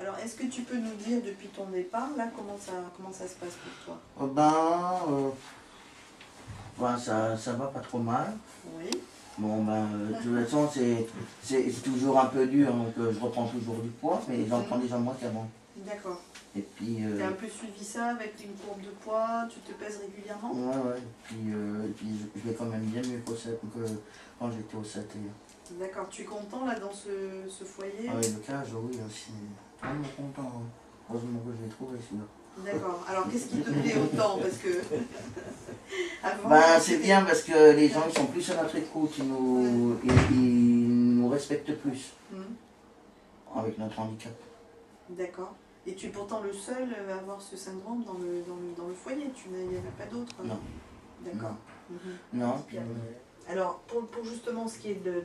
Alors, est-ce que tu peux nous dire depuis ton départ, là, comment ça se passe pour toi? Ça va pas trop mal. Oui. Bon, de toute façon, c'est toujours un peu dur, donc je reprends toujours du poids, mais j'en prends déjà moins qu'avant. D'accord. Et puis... Tu as un peu suivi ça avec une courbe de poids, tu te pèses régulièrement? Ouais. Et puis je vais quand même bien mieux que quand j'étais au CAT. D'accord. Tu es content, là, dans ce foyer? Ah oui, le cage, oui, aussi. Vraiment content. Hein. Heureusement que je l'ai trouvé, celui-là. D'accord. Alors, qu'est-ce qui te plaît autant? Parce que... c'est bien parce que les gens ils sont plus à notre écoute, ils nous respectent plus avec notre handicap. D'accord. Et tu es pourtant le seul à avoir ce syndrome dans le foyer, il n'y en a pas d'autres? Non. D'accord. Non. Alors, pour justement ce qui est de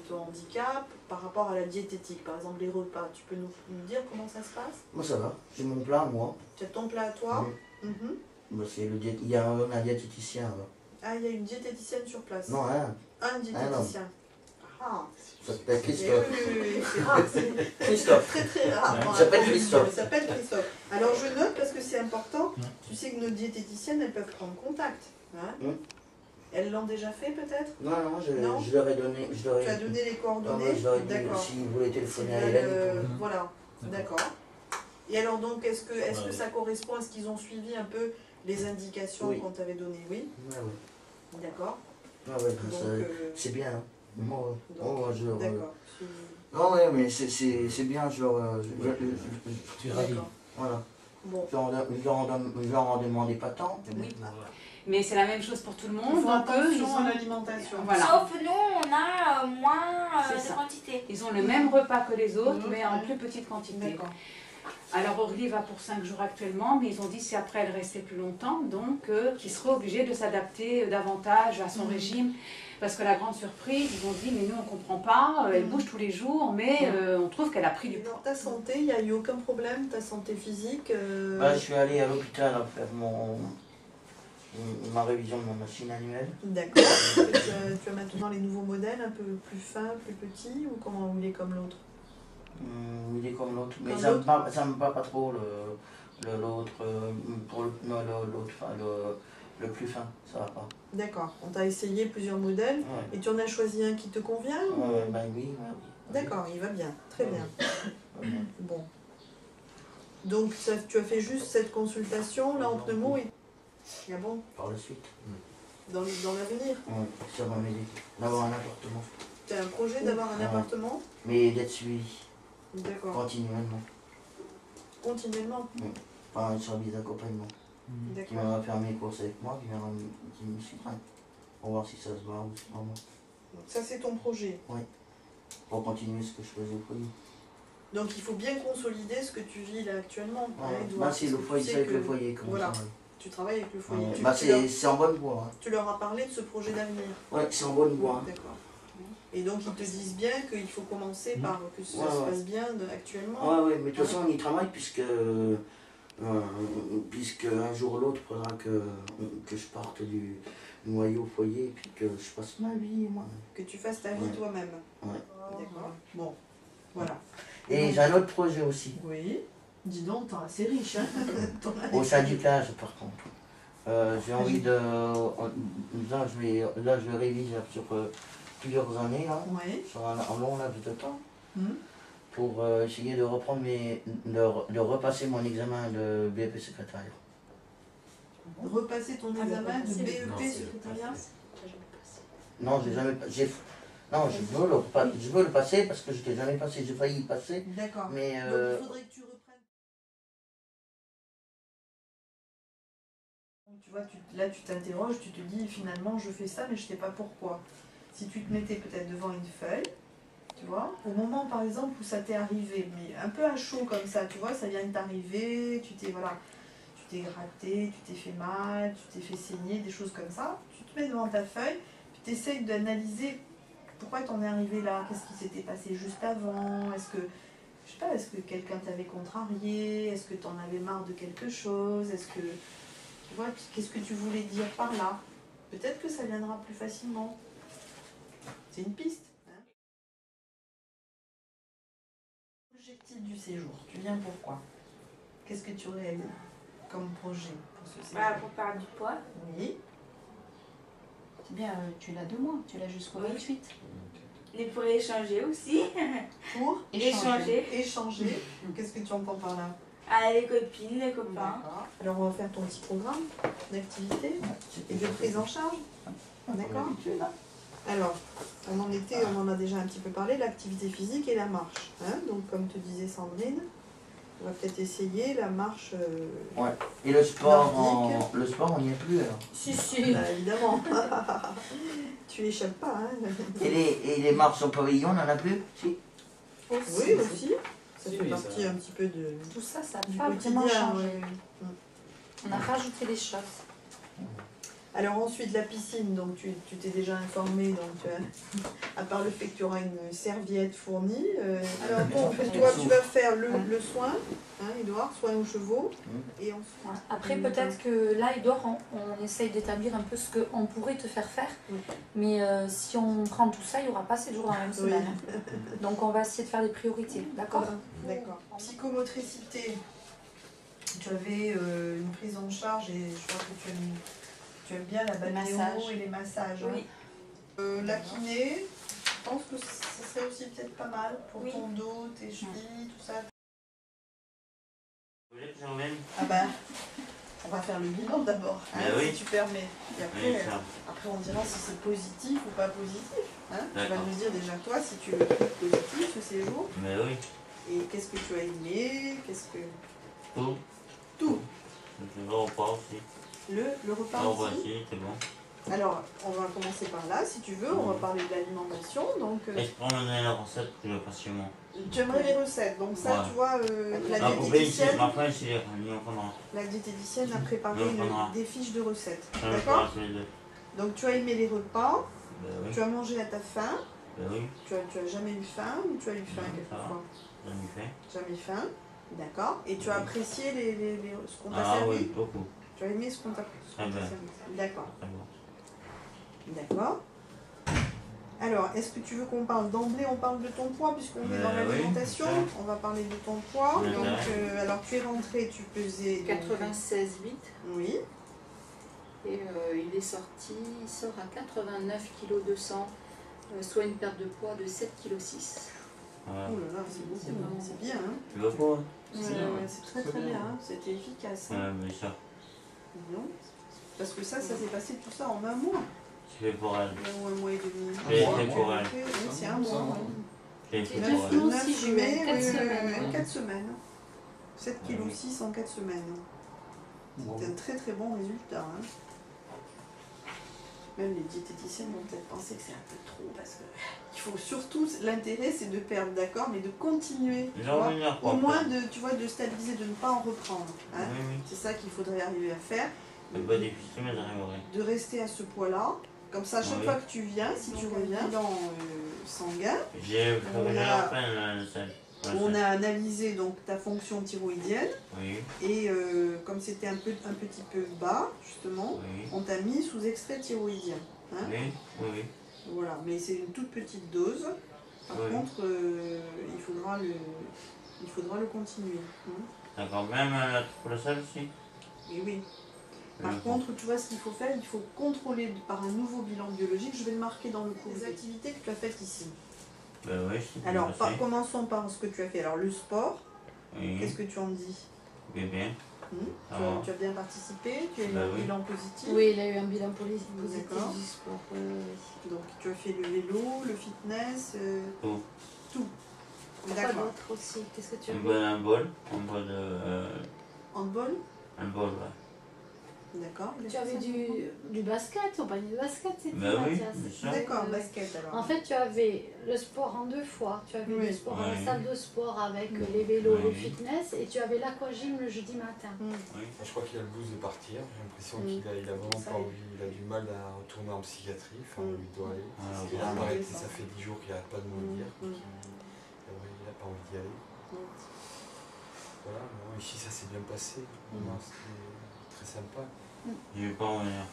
ton handicap, par rapport à la diététique, par exemple les repas, tu peux nous dire comment ça se passe? Moi ça va, j'ai mon plat moi. Tu as ton plat à toi? Il y a un diététicien là. Ah, il y a une diététicienne sur place? Non, un diététicien. Ah. Ça s'appelle Christophe. Oui, c'est rare. Christophe. Très très rare. Il s'appelle Christophe. Il s'appelle Christophe. Alors je note parce que c'est important. Tu sais que nos diététiciennes, elles peuvent prendre contact. Hein? Elles l'ont déjà fait peut-être? Non, je leur ai donné. Tu as donné les coordonnées? Je leur ai dit s'ils voulaient téléphoner à Hélène. Voilà, d'accord. Et alors donc, est-ce que ça correspond à ce qu'ils ont suivi un peu les indications qu'on t'avait données? Oui. D'accord. C'est bien. Hein. D'accord. Non, ouais, mais c'est bien, je Tu ravis. Voilà. Bon. Je leur en demandais pas tant. Oui. Mais c'est la même chose pour tout le monde. Donc eux, ils ont l'alimentation. Voilà. Sauf nous, on a moins de quantité. Ils ont le même repas que les autres, mais en plus petite quantité. D'accord. Alors Aurélie va pour 5 jours actuellement, mais ils ont dit si après elle restait plus longtemps, donc qu'ils seraient obligés de s'adapter davantage à son régime. Parce que la grande surprise, ils ont dit mais nous on comprend pas, elle bouge tous les jours, mais on trouve qu'elle a pris du poids. Ta santé, il n'y a eu aucun problème, ta santé physique? Je suis allé à l'hôpital faire ma révision de ma machine annuelle. D'accord. Tu as maintenant les nouveaux modèles, un peu plus fins, plus petits, ou comment il est comme l'autre? Il est comme l'autre, mais ça me va pas trop l'autre, le plus fin, ça va pas. D'accord, on t'a essayé plusieurs modèles, et tu en as choisi un qui te convient? Oui. D'accord, il va bien, très bien. Bon. Donc tu as fait juste cette consultation là en pneumo et... Ah bon? Par la suite. Dans l'avenir? Oui, ça va m'aider. D'avoir un appartement. Tu as un projet d'avoir un appartement? Mais d'être suivi. D'accord. Continuellement. Continuellement? Par un service d'accompagnement. Qui va faire mes courses avec moi, qui me suivra. Pour voir si ça se va ou si non. Donc ça c'est ton projet? Oui. Pour continuer ce que je faisais au foyer. Donc il faut bien consolider ce que tu vis là actuellement. C'est le foyer, c'est avec le foyer. Voilà. Tu travailles avec le foyer. C'est en bonne voie. Hein. Tu leur as parlé de ce projet d'avenir? Oui, c'est en bonne voie. D'accord. Et donc ils te disent bien qu'il faut commencer par que ça se passe bien actuellement? Oui, mais de toute façon on y travaille puisque un jour ou l'autre il faudra que je parte du noyau au foyer et puis que je fasse ma vie moi. Que tu fasses ta vie toi-même? Oui. D'accord. Bon, voilà. Et j'ai un autre projet aussi. Oui. Dis donc, t'es assez riche, hein? Au syndicat, par contre. J'ai envie de... Là, je révise sur plusieurs années, là, sur un long laps de temps, pour essayer de reprendre de repasser mon examen de BEP secrétariat. Repasser ton examen de BEP secrétariat? Non, j'ai jamais... Non, je veux le passer parce que je n'étais jamais passé, j'ai failli y passer. D'accord. Mais donc il faudrait que tu reprennes. Tu vois, là tu t'interroges, tu te dis finalement je fais ça mais je ne sais pas pourquoi. Si tu te mettais peut-être devant une feuille, tu vois, au moment par exemple où ça t'est arrivé, mais un peu à chaud comme ça, tu vois, ça vient de t'arriver, tu t'es gratté, tu t'es fait mal, tu t'es fait saigner, des choses comme ça, tu te mets devant ta feuille, puis tu essayes d'analyser pourquoi t'en es arrivé là, qu'est-ce qui s'était passé juste avant, est-ce que quelqu'un t'avait contrarié, est-ce que t'en avais marre de quelque chose, tu vois, qu'est-ce que tu voulais dire par là? Peut-être que ça viendra plus facilement. C'est une piste. Hein. L'objectif du séjour, tu viens pourquoi? Qu'est-ce que tu aurais comme projet pour ce séjour? Pour perdre du poids. Oui. C'est bien, tu l'as 2 mois, tu l'as jusqu'au 28. Et pour échanger aussi. Pour échanger. Échanger. Qu'est-ce que tu entends par là? Les copines, les copains. Alors on va faire ton petit programme d'activité et de prise en charge. D'accord. Alors, on en a déjà un petit peu parlé, l'activité physique et la marche. Hein, donc comme te disait Sandrine, on va peut-être essayer la marche. Ouais. Et le sport, on n'y est plus alors. Si. Évidemment. Tu échappes pas. Hein. Et les marches au pavillon, on n'en a plus? Si. Oui, aussi. Ça fait partie un petit peu de. Tout ça, ça du n'a pas vraiment quotidien. changé. Ouais. On a rajouté des choses. Alors ensuite la piscine, donc tu t'es déjà informé, donc à part le fait que tu auras une serviette fournie. Alors bon, toi tu vas faire le soin, hein, Edouard, soin aux chevaux. Et ensuite, après peut-être que là, Edouard, on essaye d'établir un peu ce qu'on pourrait te faire faire. Mais si on prend tout ça, il n'y aura pas 7 jours dans la même semaine. Donc on va essayer de faire des priorités, d'accord? D'accord. Psychomotricité, tu avais une prise en charge et je crois que tu aimes bien la balnéo et les massages. Oui. La kiné, je pense que ce serait aussi peut-être pas mal pour ton dos, tes chevilles, tout ça. Vous voulez que j'emmène? Ah bah, on va faire le bilan d'abord, hein, oui. si tu permets. Et Oui, après, ça. après on dira si c'est positif ou pas positif. Hein. Tu vas D'accord. nous dire déjà toi si tu le trouves positif ce séjour. Mais oui. Et qu'est-ce que tu as aimé, qu'est-ce que... Tout. Tout. Le repas aussi. Le repas Le repas aussi. aussi, c'est bon. Alors, on va commencer par là, si tu veux, on va parler de l'alimentation. Donc, Et je prends la recette que je fasse chez moi. tu aimerais les recettes, donc ça, Ouais. tu vois, la Poubelle ici, diététicienne, ma femme ici, il en prendra. la diététicienne a préparé Il en prendra. des fiches de recettes. Je vais D'accord? faire les deux. Donc, tu as aimé les repas, Ben oui. tu as mangé à ta faim, Ben oui. tu as jamais eu faim ou tu as eu faim Non, ça quelquefois? J'en ai fait. Jamais faim, d'accord. Et tu as apprécié ce qu'on t'a Ah servi? oui, beaucoup. Tu as aimé ce qu'on t'a Très bien. servi? D'accord. Très bon. D'accord. Alors, est-ce que tu veux qu'on parle d'emblée, on parle de ton poids, puisqu'on est dans Oui, l'alimentation, bien sûr. on va parler de ton poids. Bien Donc, sûr. alors tu es rentré, tu pesais... 96,8 Oui, et il est sorti, il sort à 89,2 kg, soit une perte de poids de 7,6 kg. Voilà. oh là là, c'est beaucoup, c'est bien. Hein. Tu veux pas? C'est très très bien, hein. C'était efficace. Hein. Ouais, mais ça. Non. Parce que ça s'est passé tout ça en un mois. Je fais pour elle. Un mois et demi. J'ai Un mois, fait pour elle. Oui, c'est un mois. Ouais. J'ai fait Et pour neuf elle. kilos. 9 6 mai, jours, 4 semaines. 4 semaines. 7,6 kg en 4 semaines. C'est un très très bon résultat. Hein. Même les diététiciennes vont peut-être penser que c'est un peu trop parce que il faut surtout, l'intérêt c'est de perdre, d'accord, mais de continuer. Tu J'en vois. reviens Au pas. moins de stabiliser, de ne pas en reprendre. Hein. Oui, oui. C'est ça qu'il faudrait arriver à faire. C'est pas difficile, mais j'arriverai. De rester à ce poids-là. Comme ça, à chaque Oui. fois que tu viens, si tu reviens dans sanguin, J'ai On a- enfin la salle. on a analysé donc ta fonction thyroïdienne Oui, et comme c'était un petit peu bas, justement, oui. on t'a mis sous extrait thyroïdien. Hein. Oui, oui, oui. Voilà, mais c'est une toute petite dose. Par Oui. contre, il faudra le continuer. Hein. D'accord, même pour la salle aussi. Et oui. Par contre, tu vois ce qu'il faut faire, il faut contrôler par un nouveau bilan biologique. Je vais le marquer dans le cours des activités que tu as faites ici. Ben oui, c'est Alors, bien passé. commençons par ce que tu as fait. Alors, le sport, Oui, qu'est-ce que tu en dis? bien, bien. Tu Ça va. as bien participé, tu as eu Bah un oui. bilan positif. Oui, il a eu un bilan positif D'accord. du sport. Donc, tu as fait le vélo, le fitness, Tout. tout. Quoi D'accord. d'autre aussi? Qu'est-ce que tu as Un bol de... Handball, un bol, ouais. d'accord. Tu avais du basket, au panier de basket, c'était Ben oui, Mathias. bien sûr. D'accord, Oui. basket alors. En fait, tu avais le sport en 2 fois. Tu avais Oui. le sport à la Oui. salle de sport avec les vélos, Oui. le fitness, et tu avais l'aquagym le jeudi matin. Oui. Je crois qu'il a le blues de partir, j'ai l'impression Mm. qu'il a vraiment Ça pas y est. envie, il a du mal à retourner en psychiatrie, enfin Mm. il doit aller. Ah, Parce qu'il bon. a arrêté, Ça. ça fait 10 jours qu'il n'arrête pas de me le dire, Mm. il n'a pas envie d'y aller. Voilà, mais bon, ici ça s'est bien passé, vraiment, c'était très sympa. Je vais pas revenir.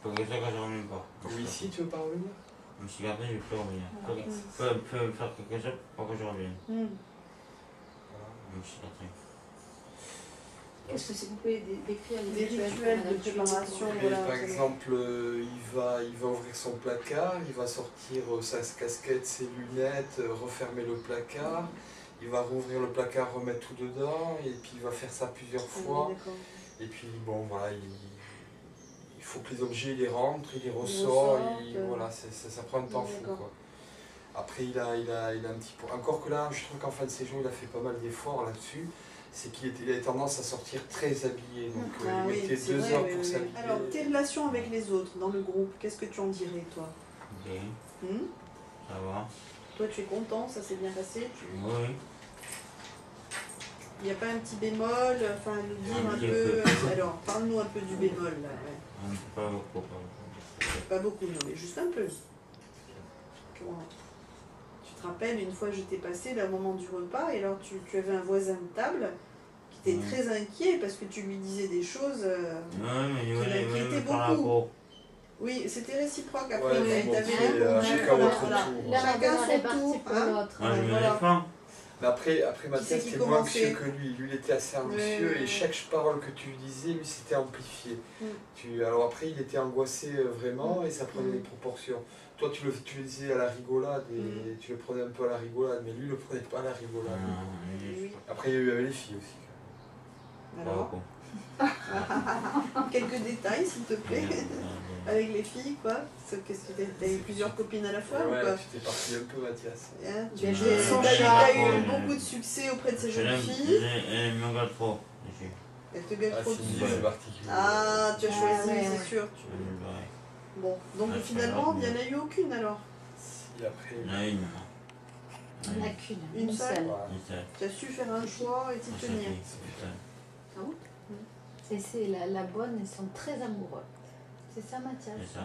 Faut que ça que je revienne pas. Oui, ici tu veux pas revenir? Je me suis gardé, je vais plus revenir. Faut faire quelque chose pour que je revienne. Qu'est-ce que c'est? Vous pouvez décrire les rituels de préparation? Voilà, par exemple, il va ouvrir son placard, il va sortir sa casquette, ses lunettes, refermer le placard, il va rouvrir le placard, remettre tout dedans, et puis il va faire ça plusieurs fois. Et puis bon, voilà, il faut que les objets il les rentrent, il les ressort, voilà, ça prend un temps fou, quoi. Après, il a un petit peu. Encore que là, je trouve qu'en fin de séjour, il a fait pas mal d'efforts là-dessus. C'est qu'il avait tendance à sortir très habillé. Donc, il mettait 2 heures pour s'habiller. Alors, tes relations avec les autres dans le groupe, qu'est-ce que tu en dirais, toi? Bien. Ça va. Toi, tu es content, ça s'est bien passé? Oui. Il n'y a pas un petit bémol, enfin, nous dire un peu. Alors, parle-nous un peu du bémol, là. Ouais. Pas beaucoup. Pas beaucoup, non, mais juste un peu. Comment? Tu te rappelles, une fois j'étais passée là, au moment du repas, et alors tu avais un voisin de table qui était très inquiet parce que tu lui disais des choses qui l'inquiétaient beaucoup. Oui, c'était réciproque. Après, tu avais répondu. Chacun son tour. Mais après Mathias était moins anxieux que lui. Lui, il était assez anxieux et chaque parole que tu lui disais, lui, c'était amplifié. Alors après, il était angoissé vraiment et ça prenait des proportions. Toi, tu le disais à la rigolade et tu le prenais un peu à la rigolade, mais lui, il le prenait pas à la rigolade. Après, il y a eu avec les filles aussi. Alors quelques détails, s'il te plaît, avec les filles, quoi. Qu'est-ce que t'as eu plusieurs copines à la fois ou quoi? Tu t'es parti un peu, Mathias. Tu as eu beaucoup de succès auprès de ces jeunes filles. Elle me gâte trop. Elle te gâte trop dessus. C'est particulier. Ah, tu as choisi, c'est sûr. Bon, donc finalement, il n'y en a eu aucune alors? Si, après. Il y en a une. Il n'y en a qu'une. Une seule. Tu as su faire un choix et t'y tenir. Ah bon? C'est la bonne, ils sont très amoureux. C'est ça, Mathias? C'est ça.